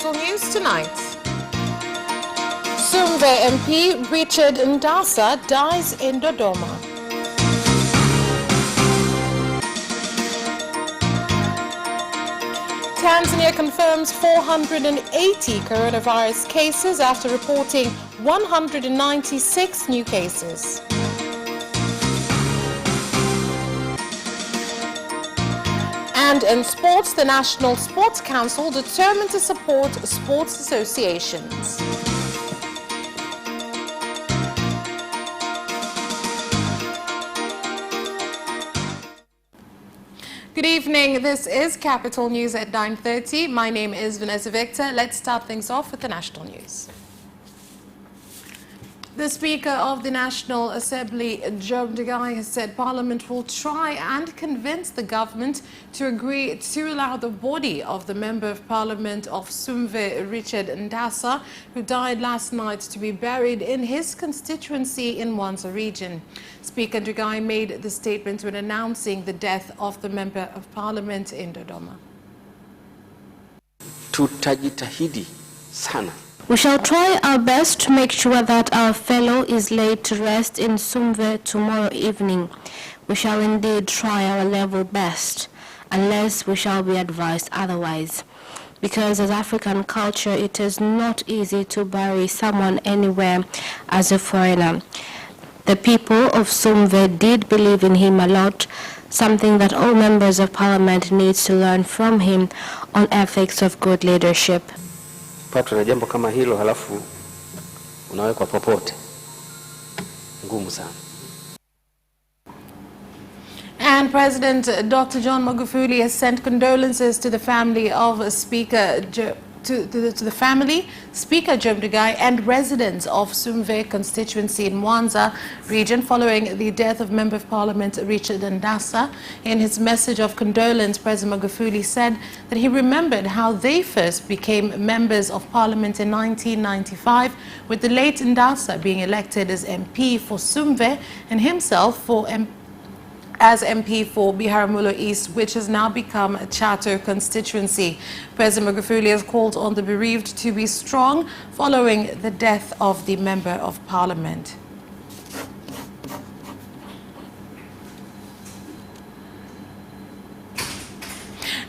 Capital News tonight. Sumve MP Richard Ndasa dies in Dodoma. Tanzania confirms 480 coronavirus cases after reporting 196 new cases. And in sports, the National Sports Council determined to support sports associations. Good evening. This is Capital News at 9:30. My name is Vanessa Victor. Let's start things off with the national news. The Speaker of the National Assembly, Job Ndugai, has said Parliament will try and convince the government to agree to allow the body of the Member of Parliament of Sumve, Richard Ndasa, who died last night, to be buried in his constituency in Mwanza region. Speaker Ndugai made the statement when announcing the death of the Member of Parliament in Dodoma. Tutajitahidi sana. We shall try our best to make sure that our fellow is laid to rest in Sumve tomorrow evening. We shall indeed try our level best, unless we shall be advised otherwise. Because as African culture, it is not easy to bury someone anywhere as a foreigner. The people of Sumve did believe in him a lot, something that all members of parliament needs to learn from him on ethics of good leadership. Pato na jambo kama hilo halafu unawekwa popote. Ngumu sana. And President Dr. John Magufuli has sent condolences to the family of Speaker Speaker Job Ndugai and residents of Sumve constituency in Mwanza region following the death of Member of Parliament Richard Ndasa. In his message of condolence, President Magufuli said that he remembered how they first became members of Parliament in 1995, with the late Ndasa being elected as MP for Sumve and himself as MP for Biharamulo East, which has now become a charter constituency. President Magufuli has called on the bereaved to be strong following the death of the Member of Parliament.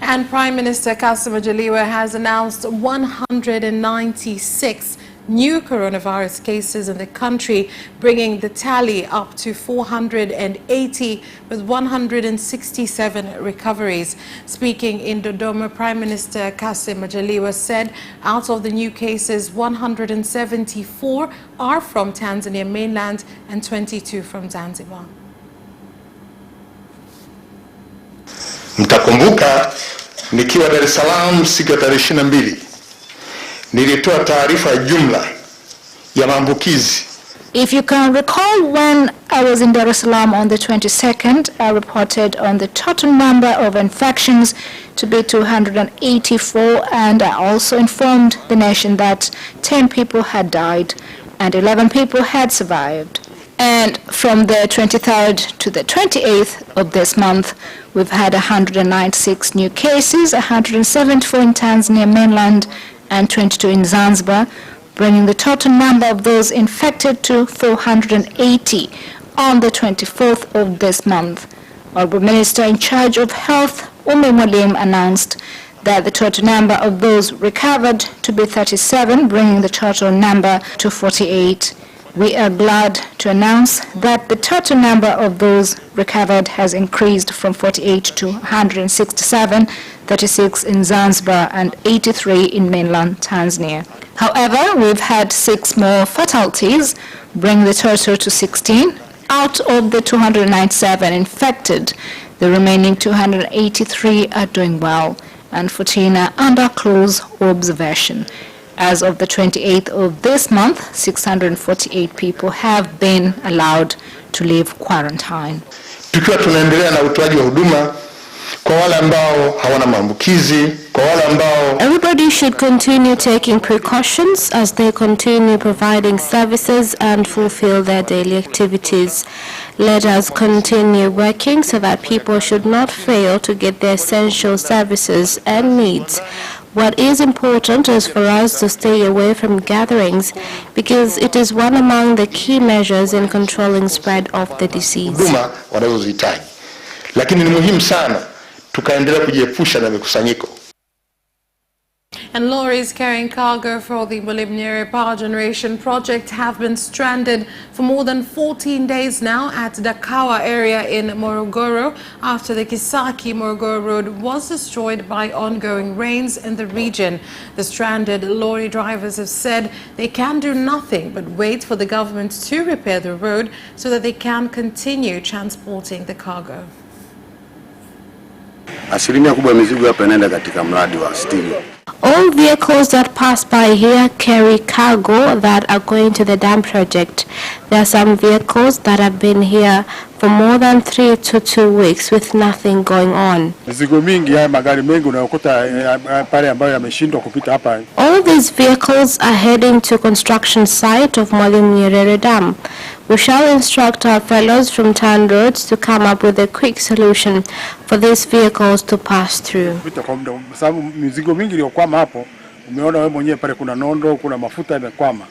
And Prime Minister Kassim Majaliwa has announced 196 new coronavirus cases in the country, bringing the tally up to 480 with 167 recoveries. Speaking in Dodoma, Prime Minister Kassim Majaliwa said out of the new cases, 174 are from Tanzania mainland and 22 from Zanzibar. Mtakumbuka nikiwa Dar es Salaam siku ya tarehe 22 nilitoa taarifa jumla ya maambukizi. If you can recall, when I was in Dar es Salaam on the 22nd, I reported on the total number of infections to be 284, and I also informed the nation that 10 people had died and 11 people had survived. And from the 23rd to the 28th of this month, we've had 196 new cases, 174 in Tanzania mainland and 22 in Zanzibar, bringing the total number of those infected to 480 on the 24th of this month. Honorable Minister in charge of Health, Mwalimu, announced that the total number of those recovered to be 37, bringing the total number to 48. We are glad to announce that the total number of those recovered has increased from 48 to 167, 36 in Zanzibar and 83 in mainland Tanzania. However, we've had 6 more fatalities, bringing the total to 16. Out of the 297 infected, the remaining 283 are doing well, and 14 are under close observation. As of the 28th of this month, 648 people have been allowed to leave quarantine. Tukiwa tunaendelea na utoaji wa huduma kwa wale ambao hawana maambukizi, kwa wale ambao everybody should continue taking precautions as they continue providing services and fulfill their daily activities. Let us continue working so that people should not fail to get their essential services and needs. What is important is for us to stay away from gatherings because it is one among the key measures in controlling spread of the disease. Huduma wanazozihitaji. Lakini ni muhimu sana tukaendelea kujiepusha na mikusanyiko. And lorries carrying cargo for the Mulimnyere Power Generation project have been stranded for more than 14 days now at Dakawa area in Morogoro after the Kisaki-Morogoro road was destroyed by ongoing rains in the region. The stranded lorry drivers have said they can do nothing but wait for the government to repair the road so that they can continue transporting the cargo. Asilimia kubwa ya mizigo hapa inaenda katika mradi wa steel. All vehicles that pass by here carry cargo that are going to the dam project. There are some vehicles that have been here for more than 3 to 2 weeks with nothing going on. Mizigo mingi haya magari mengi unayokuta pale ambayo yameshindwa kupita hapa. All these vehicles are heading to construction site of Mwalimu Nyerere Dam. We shall instruct our fellows from town roads to come up with a quick solution for these vehicles to pass through. Sababu mizigo mingi iliyokwama hapo, umeona wewe mwenyewe pale kuna nondo, kuna mafuta yamekwama.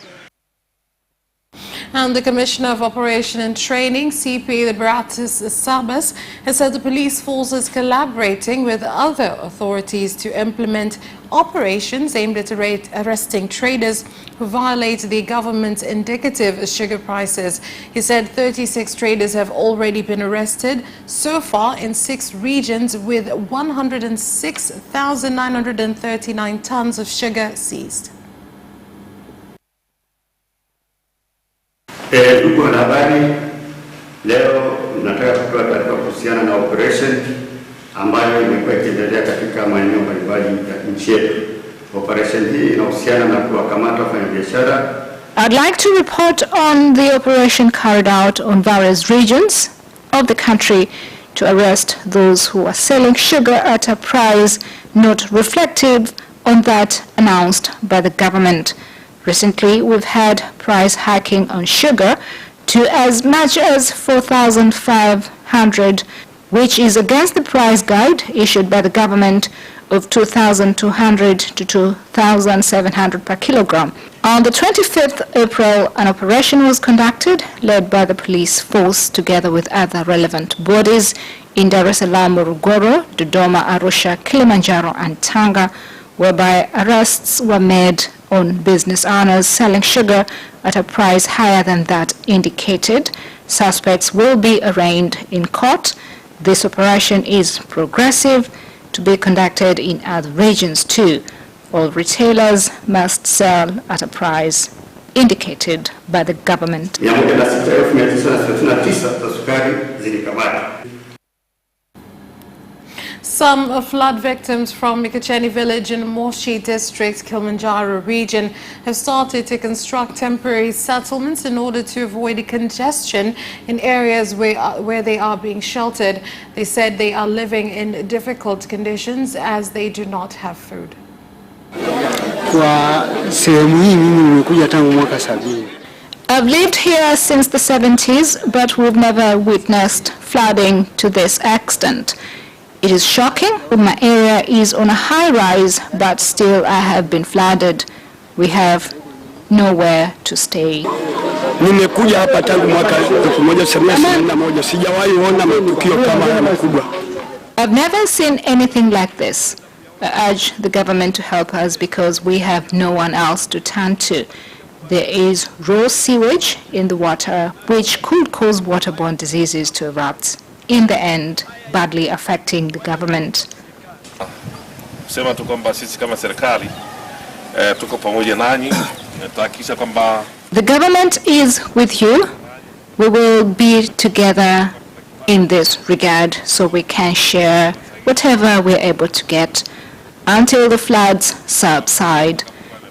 And the Commissioner of Operation and Training, CP Liberatus Sabas, has said the police force is collaborating with other authorities to implement operations aimed at arresting traders who violate the government's indicative sugar prices. He said 36 traders have already been arrested so far in 6 regions with 106,939 tons of sugar seized. Ndugu wanahabari, leo nataka kutoa taarifa kuhusiana na operation ambayo imekuwa ikiendelea katika maeneo mbalimbali ya nchi yetu. Operation hii inahusiana na kuwakamata wafanyabiashara. I'd like to report on the operation carried out on various regions of the country to arrest those who are selling sugar at a price not reflective on that announced by the government. Recently, we've had price hiking on sugar to as much as 4,500, which is against the price guide issued by the government of 2,200 to 2,700 per kilogram. On the 25th April, an operation was conducted led by the police force together with other relevant bodies in Dar es Salaam, MOROGORO, DODOMA, Arusha, Kilimanjaro, and Tanga, whereby arrests were made on business owners selling sugar at a price higher than that indicated. Suspects will be arraigned in court. This operation is progressive to be conducted in other regions too. All retailers must sell at a price indicated by the government. Some flood victims from Mikocheni village in Moshi district, Kilimanjaro region, have started to construct temporary settlements in order to avoid congestion in areas where they are being sheltered. They said they are living in difficult conditions as they do not have food. I've lived here since the 70s, but we've never witnessed flooding to this extent. It is shocking. My area is on a high rise, but still I have been flooded. We have nowhere to stay. Nimekuja hapa tangu mwaka 1971, sijawahi ona matukio kama haya makubwa. I've never seen anything like this. I urge the government to help us because we have no one else to turn to. There is raw sewage in the water, which could cause waterborne diseases to erupt. In the end, badly affecting the government. Sema tu kwamba sisi kama serikali tuko pamoja nanyi, tutahakikisha kwamba the government is with you. We will be together in this regard so we can share whatever we're able to get until the floods subside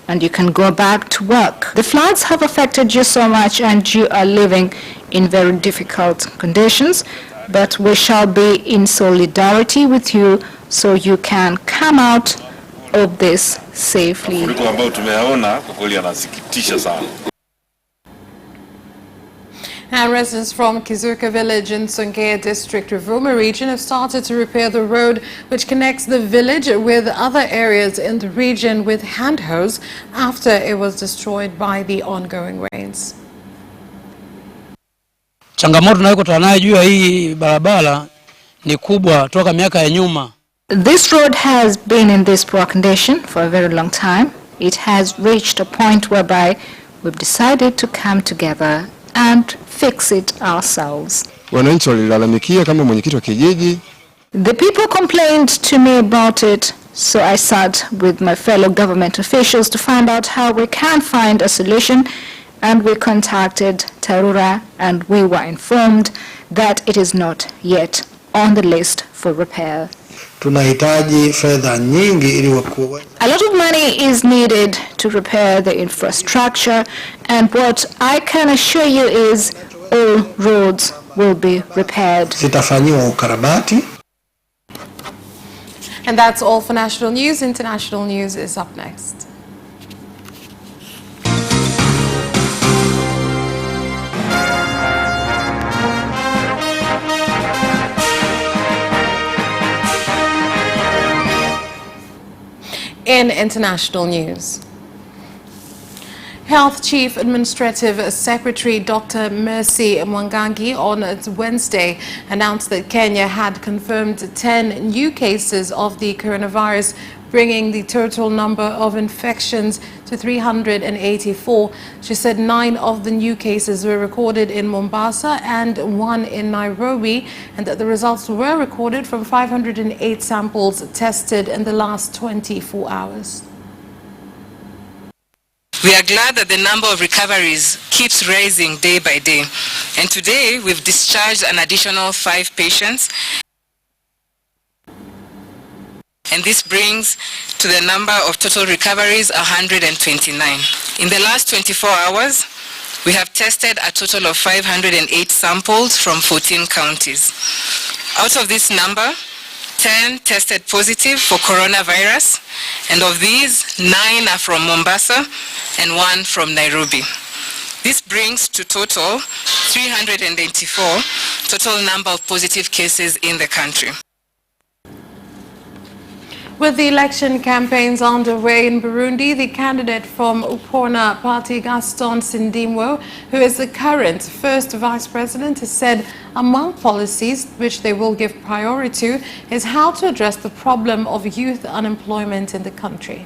and you can go back to work. The floods have affected you so much and you are living in very difficult conditions. But we shall be in solidarity with you so you can come out of this safely. And residents from Kizuka village in Songea district, RUVUMA region have started to repair the road which connects the village with other areas in the region with hand hose after it was destroyed by the ongoing rains. Changamoto tunayokutana nayo juu ya hii barabara ni kubwa toka miaka ya nyuma. This road has been in this poor condition for a very long time. It has reached a point whereby we've decided to come together and fix it ourselves. Wananchi walilalamikia kama mwenyekiti wa kijiji. The people complained to me about it, so I sat with my fellow government officials to find out how we can find a solution, and we contacted Tarura and we were informed that it is not yet on the list for repair. Tunahitaji fedha nyingi ili a lot of money is needed to repair the infrastructure, and what I can assure you is all roads will be repaired. Zitafanyiwa ukarabati. And that's all for national news. International news is up next. In international news, Health Chief Administrative Secretary Dr. Mercy Mwangangi on Wednesday announced that Kenya had confirmed 10 new cases of the coronavirus, bringing the total number of infections to 384. She said 9 of the new cases were recorded in Mombasa and 1 in Nairobi, and that the results were recorded from 508 samples tested in the last 24 hours. We are glad that the number of recoveries keeps rising day by day, and today we've discharged an additional 5 patients. And this brings to the number of total recoveries 129. In the last 24 hours, we have tested a total of 508 samples from 14 counties. Out of this number, 10 tested positive for coronavirus, and of these, 9 are from Mombasa and 1 from Nairobi. This brings to total 384 total number of positive cases in the country. With the election campaigns underway in Burundi, the candidate from Upona Party, Gaston Sindimwo, who is the current first vice president, has said among policies which they will give priority to is how to address the problem of youth unemployment in the country.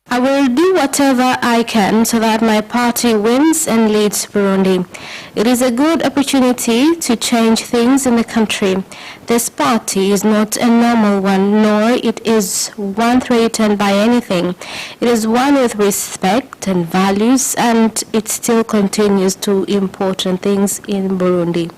I will do whatever I can so that my party wins and leads Burundi. It is a good opportunity to change things in the country. This party is not a normal one, nor it is one threatened by anything. It is one with respect and values, and it still continues to do important things in Burundi.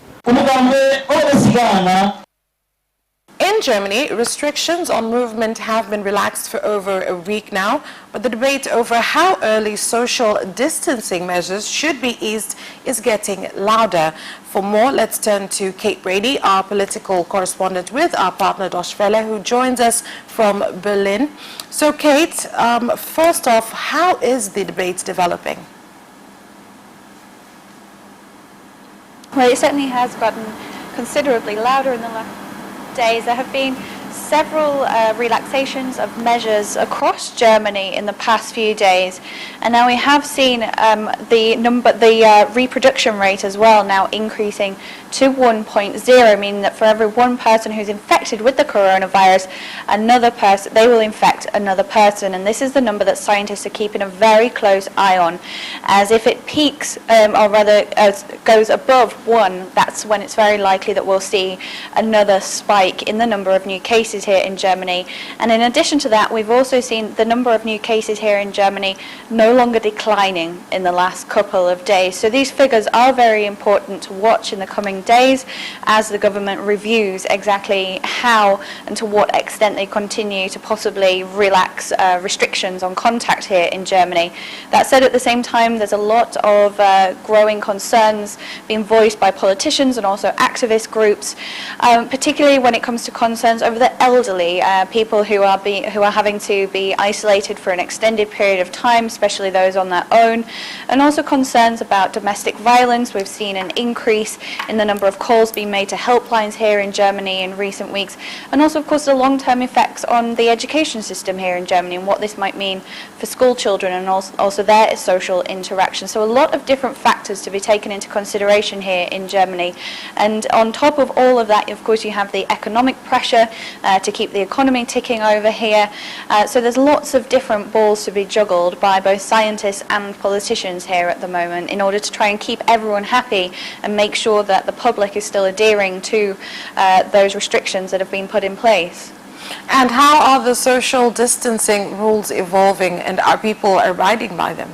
In Germany, restrictions on movement have been relaxed for over a week now, but the debate over how early social distancing measures should be eased is getting louder. For more, let's turn to Kate Brady, our political correspondent with our partner Deutsche Welle, who joins us from Berlin. So Kate, first off, how is the debate developing? Well, it certainly has gotten considerably louder in the last days. There have been several relaxations of measures across Germany in the past few days, and now we have seen the reproduction rate as well now increasing to 1.0, meaning that for every one person who's infected with the coronavirus, another person, they will infect another person. And this is the number that scientists are keeping a very close eye on, as if it peaks, or rather goes above 1, that's when it's very likely that we'll see another spike in the number of new cases here in Germany. And in addition to that, we've also seen the number of new cases here in Germany no longer declining in the last couple of days. So these figures are very important to watch in the coming coming days as the government reviews exactly how and to what extent they continue to possibly relax restrictions on contact here in Germany. That said, at the same time, there's a lot of growing concerns being voiced by politicians and also activist groups, particularly when it comes to concerns over the elderly, people who are having to be isolated for an extended period of time, especially those on their own, and also concerns about domestic violence. We've seen an increase in the number of calls being made to helplines here in Germany in recent weeks, and also, of course, the long-term effects on the education system here in Germany and what this might mean for school children and also their social interaction. So a lot of different factors to be taken into consideration here in Germany. And on top of all of that, of course, you have the economic pressure to keep the economy ticking over here. So there's lots of different balls to be juggled by both scientists and politicians here at the moment in order to try and keep everyone happy and make sure that the public is still adhering to those restrictions that have been put in place. And how are the social distancing rules evolving, and are people abiding by them?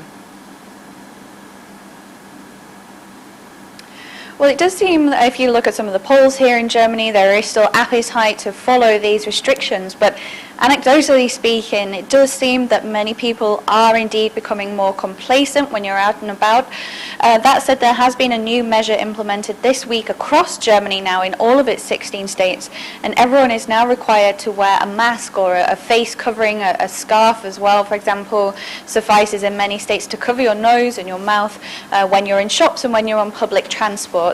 Well, it does seem that if you look at some of the polls here in Germany, there is still appetite to follow these restrictions, but anecdotally speaking, it does seem that many people are indeed becoming more complacent when you're out and about. That said, there has been a new measure implemented this week across Germany now in all of its 16 states, and everyone is now required to wear a mask or a face covering, a scarf as well, for example, suffices in many states to cover your nose and your mouth when you're in shops and when you're on public transport.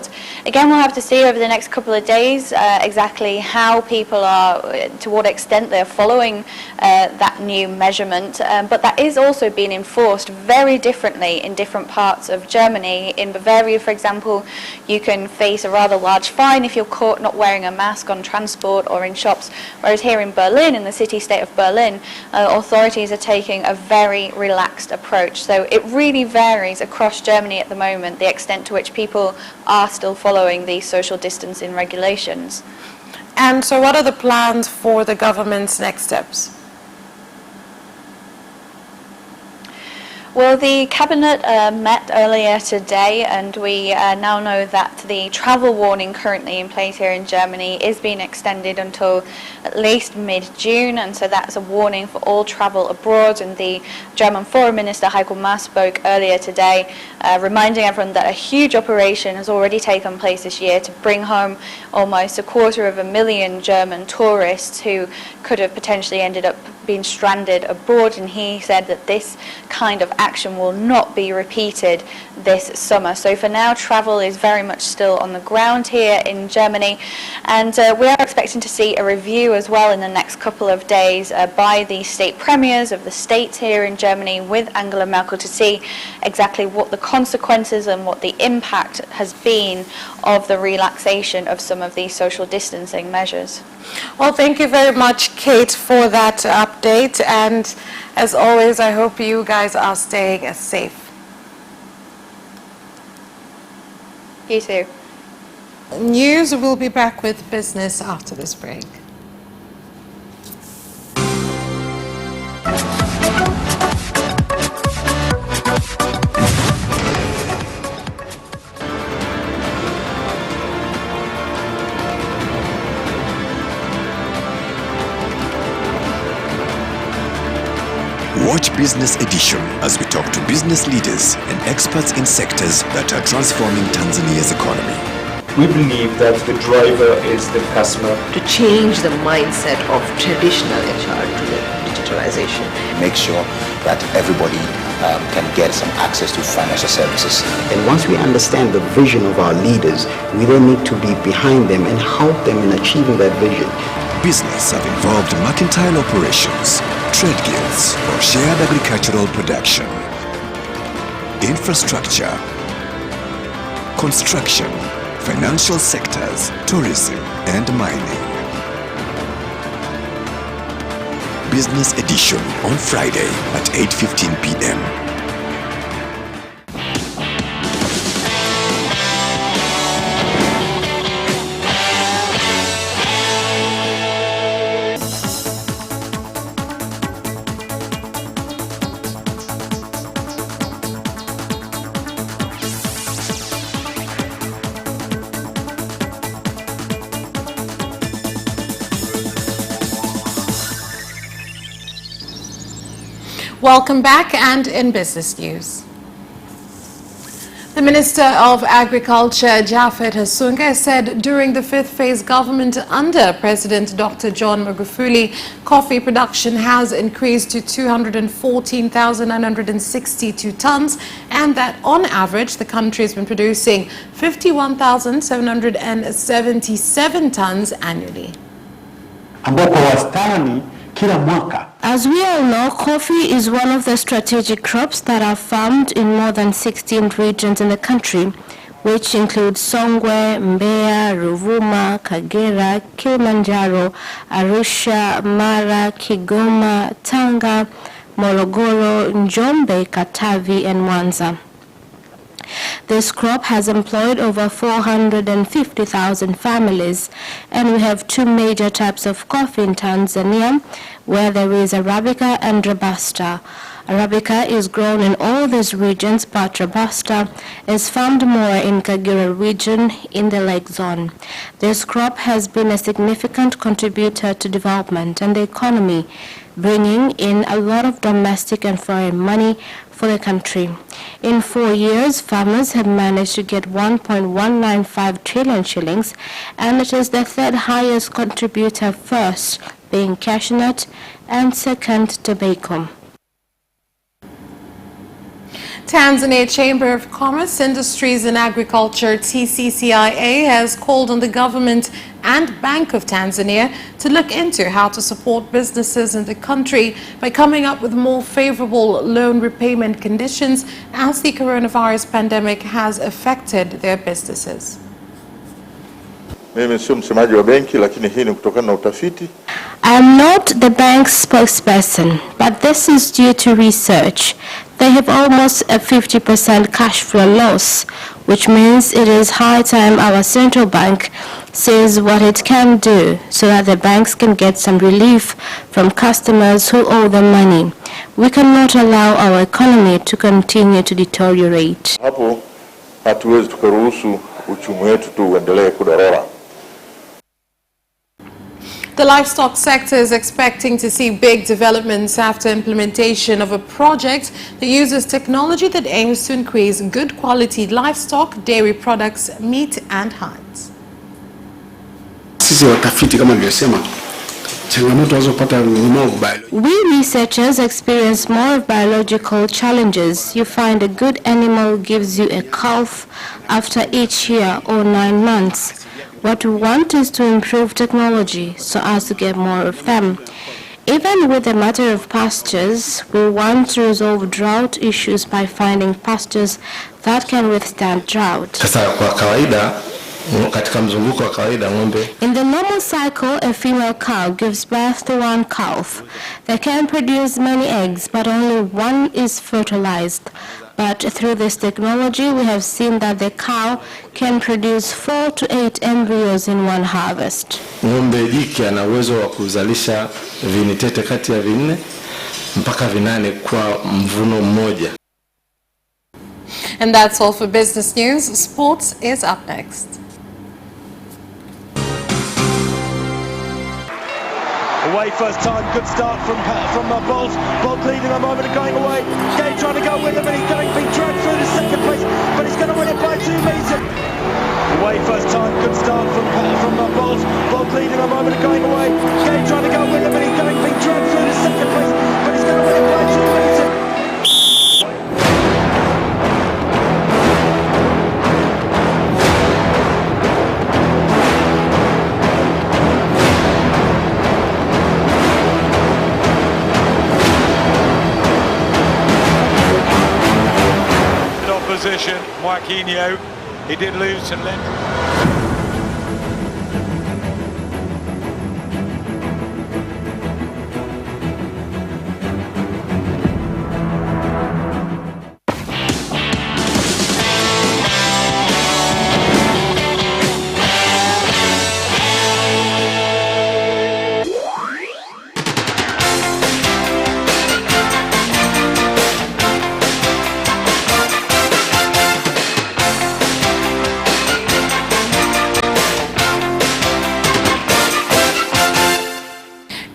Again, we'll have to see over the next couple of days exactly how people are, to what extent they're following that new measurement, but that is also being enforced very differently in different parts of Germany. In Bavaria, for example, you can face a rather large fine if you're caught not wearing a mask on transport or in shops, whereas here in Berlin, in the city-state of Berlin, authorities are taking a very relaxed approach. So it really varies across Germany at the moment, the extent to which people are still following these social distancing regulations. And so what are the plans for the government's next steps? Well, the Cabinet met earlier today, and we now know that the travel warning currently in place here in Germany is being extended until at least mid-June, and so that's a warning for all travel abroad. And the German Foreign Minister Heiko Maas spoke earlier today, reminding everyone that a huge operation has already taken place this year to bring home almost 250,000 German tourists who could have potentially ended up being stranded abroad, and he said that this kind of action will not be repeated this summer. So for now, travel is very much still on the ground here in Germany, and we are expecting to see a review as well in the next couple of days by the state premiers of the states here in Germany with Angela Merkel to see exactly what the consequences and what the impact has been of the relaxation of some of these social distancing measures. Well, thank you very much, Kate, for that update, and as always, I hope you guys are staying safe. You too. News will be back with business after this break. Watch Business Edition as we talk to business leaders and experts in sectors that are transforming Tanzania's economy. We believe that the driver is the customer. To change the mindset of traditional HR to the digitalization. Make sure that everybody can get some access to financial services. And once we understand the vision of our leaders, we then need to be behind them and help them in achieving that vision. Business have involved mercantile operations, trade guilds, or shared agricultural production, infrastructure, construction, financial sectors, tourism, and mining. Business Edition on Friday at 8:15 p.m. Welcome back, and in business news. The Minister of Agriculture, Japhet Hassunga, said during the fifth phase government under President Dr. John Magufuli, coffee production has increased to 214,962 tons, and that on average the country has been producing 51,777 tons annually. As we all know, coffee is one of the strategic crops that are farmed in more than 16 regions in the country, which include Songwe, Mbeya, Ruvuma, Kagera, Kilimanjaro, Arusha, Mara, Kigoma, Tanga, Morogoro, Njombe, Katavi, and Mwanza. This crop has employed over 450,000 families, and we have two major types of coffee in Tanzania, where there is Arabica and Robusta. Arabica is grown in all these regions, but Robusta is found more in Kagera region in the Lake Zone. This crop has been a significant contributor to development and the economy, bringing in a lot of domestic and foreign money for the country. In 4 years, farmers have managed to get 1.195 trillion shillings, and it is the third highest contributor, first being cashew nut and second tobacco. Tanzania Chamber of Commerce, Industries and Agriculture, TCCIA, has called on the government and Bank of Tanzania to look into how to support businesses in the country by coming up with more favorable loan repayment conditions as the coronavirus pandemic has affected their businesses. Mimi sio msemaji wa benki, lakini hii ni kutokana na utafiti. I am not the bank's spokesperson, but this is due to research. They have almost a 50% cash flow loss, which means it is high time our central bank says what it can do so that the banks can get some relief from customers who owe them money. We cannot allow our economy to continue to deteriorate. Hapo hatuwezi tukaruhusu uchumi wetu tu uendelee kudorora. The livestock sector is expecting to see big developments after implementation of a project that uses technology that aims to increase good quality livestock, dairy products, meat and hides. Sisi watafiti kama nilivyosema, changamoto wanazopata ni more biology. We researchers experience more of biological challenges. You find a good animal gives you a calf after each year or 9 months. What we want is to improve technology so as to get more of them. Even with the matter of pastures, we want to resolve drought issues by finding pastures that can withstand drought. Sasa kwa kawaida katika mzunguko wa kawaida ng'ombe. In the normal cycle, a female cow gives birth to 1 calf. They can produce many eggs, but only 1 is fertilized. But through this technology, we have seen that the cow can produce 4 to 8 embryos in 1 harvest. Ng'ombe jike ana uwezo wa kuzalisha vinitete kati ya 4 mpaka 8 kwa mvuno mmoja. And that's all for business news. Sports is up next. Away first time, good start from Bolt. Bolt leading a moment and going away. Gay trying to go with him, and he's going to be dragged through to second place, but he's going to win it by 2 meters. Away first time, good start from Bolt. Bolt leading a moment and going away. Gay trying to go with him, and he's going to be dragged through to second place, but he's going to win it by 2 meters. Opposition, Joaquinho, he did lose to Lynn.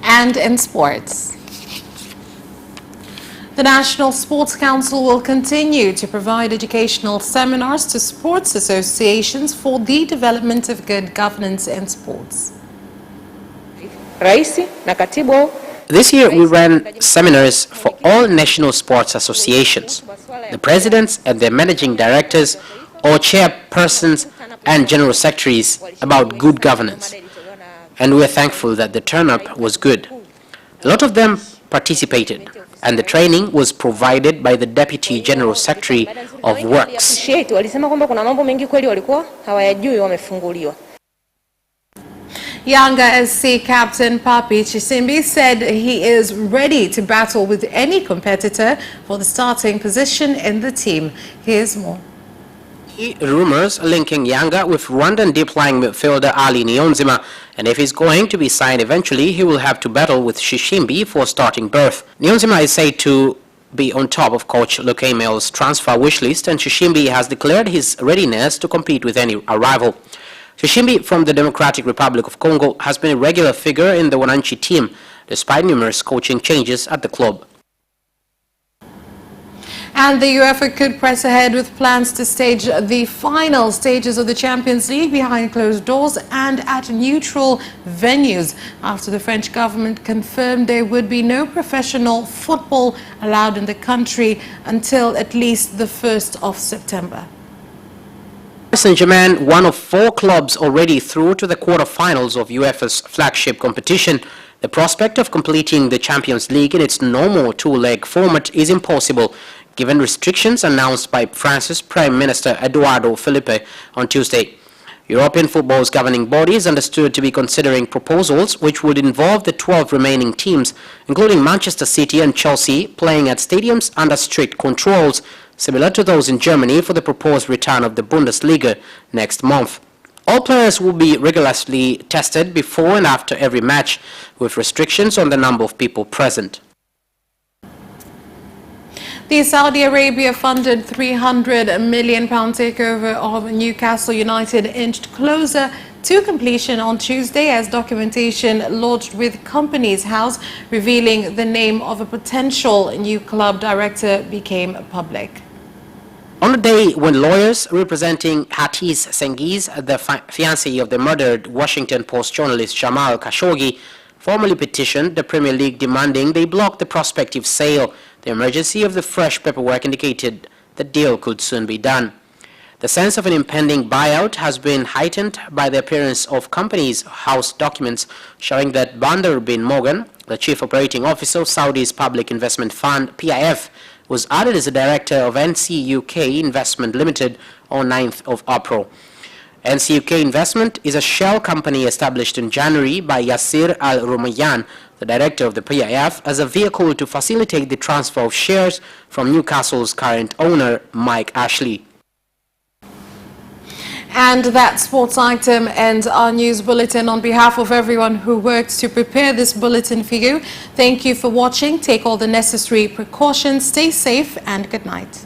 And in sports. The National Sports Council will continue to provide educational seminars to sports associations for the development of good governance in sports. This year we ran seminars for all national sports associations, the presidents and their managing directors or chairpersons and general secretaries about good governance. And we are thankful that the turn-up was good. A lot of them participated, and the training was provided by the Deputy General Secretary of Works. Yanga SC captain Papi Chisimbi said he is ready to battle with any competitor for the starting position in the team. Here's more. Rumors linking Yanga with Rwandan deep-lying midfielder Ali Niyonzima, and if he's going to be signed eventually, he will have to battle with Shishimbi for starting berth. Niyonzima is said to be on top of coach Luke Emel's transfer wish list, and Shishimbi has declared his readiness to compete with any arrival. Shishimbi from the Democratic Republic of Congo has been a regular figure in the Wananchi team, despite numerous coaching changes at the club. And the UEFA could press ahead with plans to stage the final stages of the Champions League behind closed doors and at neutral venues after the French government confirmed there would be no professional football allowed in the country until at least the 1st of September. Saint-Germain, one of 4 clubs already through to the quarter-finals of UEFA's flagship competition. The prospect of completing the Champions League in its normal 2-leg format is impossible, given restrictions announced by France's Prime Minister Eduardo Philippe on Tuesday. European football's governing body is understood to be considering proposals which would involve the 12 remaining teams, including Manchester City and Chelsea, playing at stadiums under strict controls, similar to those in Germany for the proposed return of the Bundesliga next month. All players will be rigorously tested before and after every match, with restrictions on the number of people present. The Saudi Arabia-funded £300 million takeover of Newcastle United inched closer to completion on Tuesday as documentation lodged with Companies House revealing the name of a potential new club director became public. On the day when lawyers representing Hatice Sengiz, the fiancée of the murdered Washington Post journalist Jamal Khashoggi, formally petitioned the Premier League demanding they block the prospective sale, the emergency of the fresh paperwork indicated the deal could soon be done. The sense of an impending buyout has been heightened by the appearance of Companies House documents showing that Bandar bin Morgan, the chief operating officer of Saudi's public investment fund PIF, was added as a director of NCUK Investment Limited on 9th of April. NCUK Investment is a shell company established in January by Yasir Al-Rumayyan, the director of the PIF, as a vehicle to facilitate the transfer of shares from Newcastle's current owner, Mike Ashley. And that sports item ends our news bulletin. On behalf of everyone who worked to prepare this bulletin for you, thank you for watching. Take all the necessary precautions, stay safe, and good night.